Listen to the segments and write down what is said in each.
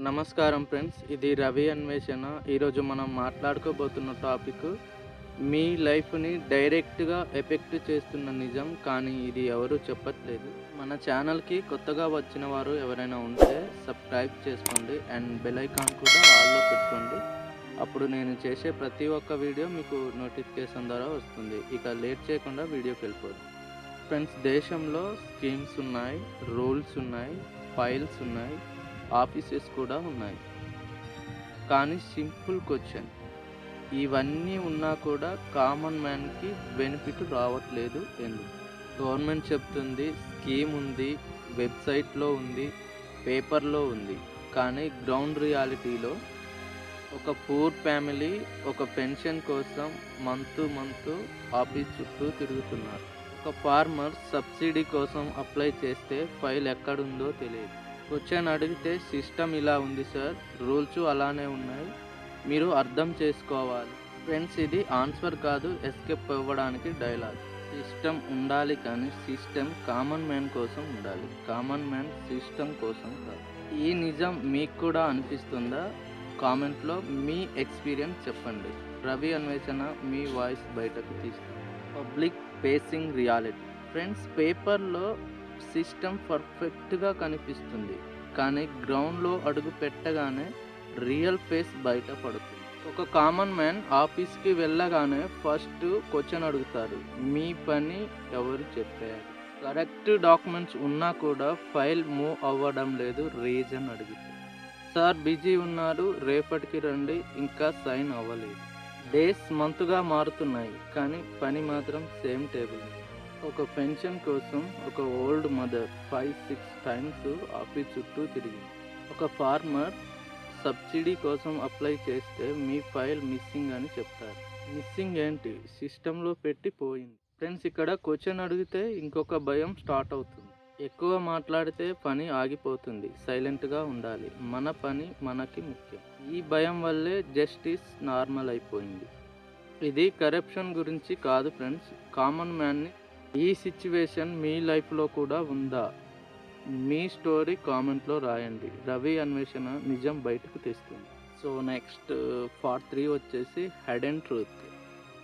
నమస్కారం ఫ్రెండ్స్, ఇది రవి అన్వేషణ. ఈరోజు మనం మాట్లాడుకోబోతున్న టాపిక్ మీ లైఫ్ని డైరెక్ట్గా ఎఫెక్ట్ చేస్తున్న నిజం, కానీ ఇది ఎవరు చెప్పట్లేదు. మన ఛానల్కి కొత్తగా వచ్చిన వారు ఎవరైనా ఉంటే సబ్స్క్రైబ్ చేసుకోండి అండ్ బెల్ ఐకాన్ కూడా ఆల్లో పెట్టుకోండి. అప్పుడు నేను చేసే ప్రతి ఒక్క వీడియో మీకు నోటిఫికేషన్ ద్వారా వస్తుంది. ఇక లేట్ చేయకుండా వీడియోకి వెళ్ళిపోదు. ఫ్రెండ్స్, దేశంలో స్కీమ్స్ ఉన్నాయి, రూల్స్ ఉన్నాయి, ఫైల్స్ ఉన్నాయి, ఆఫీసెస్ కూడా ఉన్నాయి. కానీ సింపుల్ క్వశ్చన్, ఇవన్నీ ఉన్నా కూడా కామన్ మ్యాన్కి బెనిఫిట్ రావట్లేదు ఎందుకు? గవర్నమెంట్ చెప్తుంది, స్కీమ్ ఉంది, వెబ్సైట్లో ఉంది, పేపర్లో ఉంది, కానీ గ్రౌండ్ రియాలిటీలో ఒక పూర్ ఫ్యామిలీ ఒక పెన్షన్ కోసం మంత్ ఆఫీస్ చుట్టూ తిరుగుతున్నారు. ఒక ఫార్మర్ సబ్సిడీ కోసం అప్లై చేస్తే ఫైల్ ఎక్కడుందో తెలియదు. క్వశ్చన్ అడిగితే సిస్టమ్ ఇలా ఉంది సార్, రూల్స్ అలానే ఉన్నాయి, మీరు అర్థం చేసుకోవాలి. ఫ్రెండ్స్, ఇది ఆన్సర్ కాదు, ఎస్కేప్ అవ్వడానికి డైలాగ్. సిస్టమ్ ఉండాలి, కానీ సిస్టమ్ కామన్ మ్యాన్ కోసం ఉండాలి, కామన్ మ్యాన్ సిస్టమ్ కోసం కాదు. ఈ నిజం మీకు కూడా అనిపిస్తుందా? కామెంట్లో మీ ఎక్స్పీరియన్స్ చెప్పండి. రవి అన్వేషణ మీ వాయిస్ బయటకు తీస్తుంది. Public facing reality. ఫ్రెండ్స్, పేపర్లో సిస్టమ్ పర్ఫెక్ట్గా కనిపిస్తుంది, కానీ గ్రౌండ్లో అడుగు పెట్టగానే రియల్ ఫేస్ బయటపడుతుంది. ఒక కామన్ మ్యాన్ ఆఫీస్కి వెళ్ళగానే ఫస్ట్ క్వశ్చన్ అడుగుతారు, మీ పని ఎవరు చెప్పారు? కరెక్ట్ డాక్యుమెంట్స్ ఉన్నా కూడా ఫైల్ మూవ్ అవ్వడం లేదు, రీజన్ అడిగితే సార్ బిజీ ఉన్నారు, రేపటికి రండి, ఇంకా సైన్ అవ్వలేదు. డేస్ మంత్గా మారుతున్నాయి, కానీ పని మాత్రం సేమ్ టేబుల్. ఒక పెన్షన్ కోసం ఒక ఓల్డ్ మదర్ 5-6 టైమ్స్ ఆఫీస్ చుట్టూ తిరిగింది. ఒక ఫార్మర్ సబ్సిడీ కోసం అప్లై చేస్తే మీ ఫైల్ మిస్సింగ్ అని చెప్తారు. మిస్సింగ్ ఏంటి? సిస్టంలో పెట్టి పోయింది. ఫ్రెండ్స్, ఇక్కడ క్వశ్చన్ అడిగితే ఇంకొక భయం స్టార్ట్ అవుతుంది. ఎక్కువ మాట్లాడితే పని ఆగిపోతుంది, సైలెంట్గా ఉండాలి, మన పని మనకి ముఖ్యం. ఈ భయం వల్లే జస్టిస్ నార్మల్ అయిపోయింది. ఇది కరప్షన్ గురించి కాదు ఫ్రెండ్స్, కామన్ మ్యాన్ని. ఈ సిచ్యువేషన్ మీ లైఫ్లో కూడా ఉందా? మీ స్టోరీ కామెంట్లో రాయండి. రవి అన్వేషణ నిజం బయటకు తెస్తుంది. సో నెక్స్ట్ పార్ట్ 3 వచ్చేసి hidden truth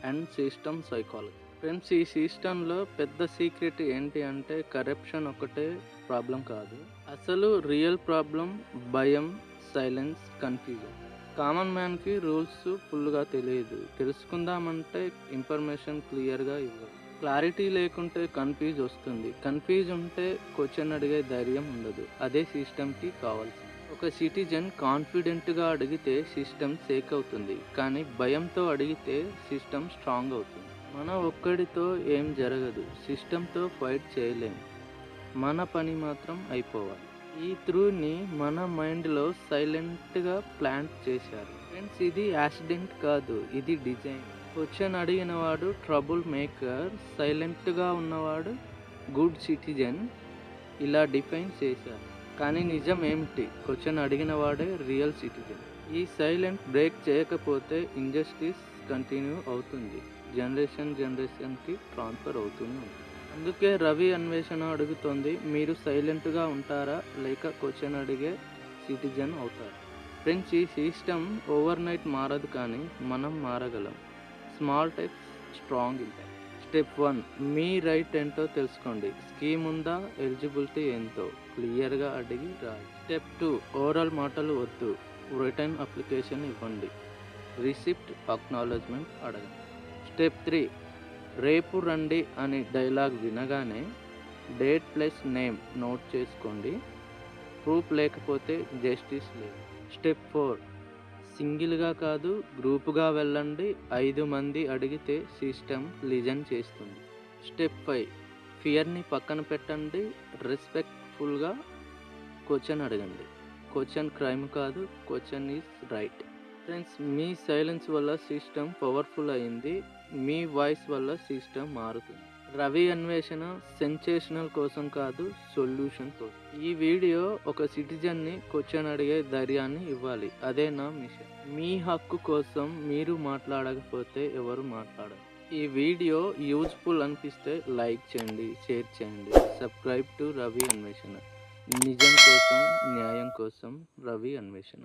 and system psychology. Friends, ఈ సిస్టంలో పెద్ద సీక్రెట్ ఏంటి అంటే కరప్షన్ ఒకటే ప్రాబ్లం కాదు. అసలు రియల్ ప్రాబ్లం భయం, సైలెన్స్, కన్ఫ్యూజన్. కామన్ మ్యాన్కి రూల్స్ ఫుల్గా తెలియదు, తెలుసుకుందామంటే ఇన్ఫర్మేషన్ క్లియర్గా ఇవ్వదు. క్లారిటీ లేకుంటే కన్ఫ్యూజ్ వస్తుంది, కన్ఫ్యూజ్ ఉంటే క్వశ్చన్ అడిగే ధైర్యం ఉండదు. అదే సిస్టమ్కి కావాల్సింది. ఒక సిటిజన్ కాన్ఫిడెంట్గా అడిగితే సిస్టమ్ షేక్ అవుతుంది, కానీ భయంతో అడిగితే సిస్టమ్ స్ట్రాంగ్ అవుతుంది. మన ఒక్కడితో ఏం జరగదు, సిస్టమ్తో ఫైట్ చేయలేం, మన పని మాత్రం అయిపోవాలి. ఈ త్రూని మన మైండ్లో సైలెంట్గా ప్లాంట్ చేశారు. ఫ్రెండ్స్, ఇది యాక్సిడెంట్ కాదు, ఇది డిజైన్. క్వశ్చన్ అడిగినవాడు ట్రబుల్ మేకర్, సైలెంట్గా ఉన్నవాడు గుడ్ సిటిజన్, ఇలా డిఫైన్ చేశారు. కానీ నిజం ఏమిటి? క్వశ్చన్ అడిగిన వాడే రియల్ సిటిజన్. ఈ సైలెంట్ బ్రేక్ చేయకపోతే ఇంజస్టిస్ కంటిన్యూ అవుతుంది, జనరేషన్కి ట్రాన్స్ఫర్ అవుతుంది. అందుకే రవి అన్వేషణ అడుగుతోంది, మీరు సైలెంట్గా ఉంటారా లేక క్వశ్చన్ అడిగే సిటిజన్ అవుతారా? ఫ్రెండ్స్, ఈ సిస్టమ్ ఓవర్ నైట్ మారదు, కానీ మనం మారగలం. Small steps, strong impact. Step 1, మీ రైట్ ఏంటో తెలుసుకోండి. స్కీమ్ ఉందా, ఎలిజిబిలిటీ ఏంటో క్లియర్గా అడిగి రాయి. స్టెప్ 2, ఓవరాల్ మాటలు వద్దు, రిటర్న్ అప్లికేషన్ ఇవ్వండి, రిసిప్ట్, అక్నాలెడ్జ్మెంట్ అడగండి. స్టెప్ 3, రేపు రండి అని డైలాగ్ వినగానే డేట్ ప్లస్ నేమ్ నోట్ చేసుకోండి, ప్రూఫ్ లేకపోతే జస్టిస్ లేదు. స్టెప్ 4, సింగిల్గా కాదు గ్రూప్గా వెళ్ళండి, 5 మంది అడిగితే సిస్టమ్ లిజన్ చేస్తుంది. స్టెప్ 5, ఫియర్ని పక్కన పెట్టండి, రెస్పెక్ట్ఫుల్గా క్వశ్చన్ అడగండి. క్వశ్చన్ క్రైమ్ కాదు, question is right. Friends, me silence వల్ల సిస్టమ్ పవర్ఫుల్ అయింది, మీ వాయిస్ వల్ల సిస్టమ్ మారుతుంది. రవి అన్వేషణ సెన్సేషనల్ కోసం కాదు, సొల్యూషన్ కోసం. ఈ వీడియో ఒక సిటిజన్ని క్వశ్చన్ అడిగే ధైర్యాన్ని ఇవ్వాలి, అదే నా మిషన్. మీ హక్కు కోసం మీరు మాట్లాడకపోతే ఎవరు మాట్లాడరు. ఈ వీడియో యూజ్ఫుల్ అనిపిస్తే లైక్ చేయండి, షేర్ చేయండి, సబ్స్క్రైబ్ టు రవి అన్వేషణ. నిజం కోసం, న్యాయం కోసం రవి అన్వేషణ.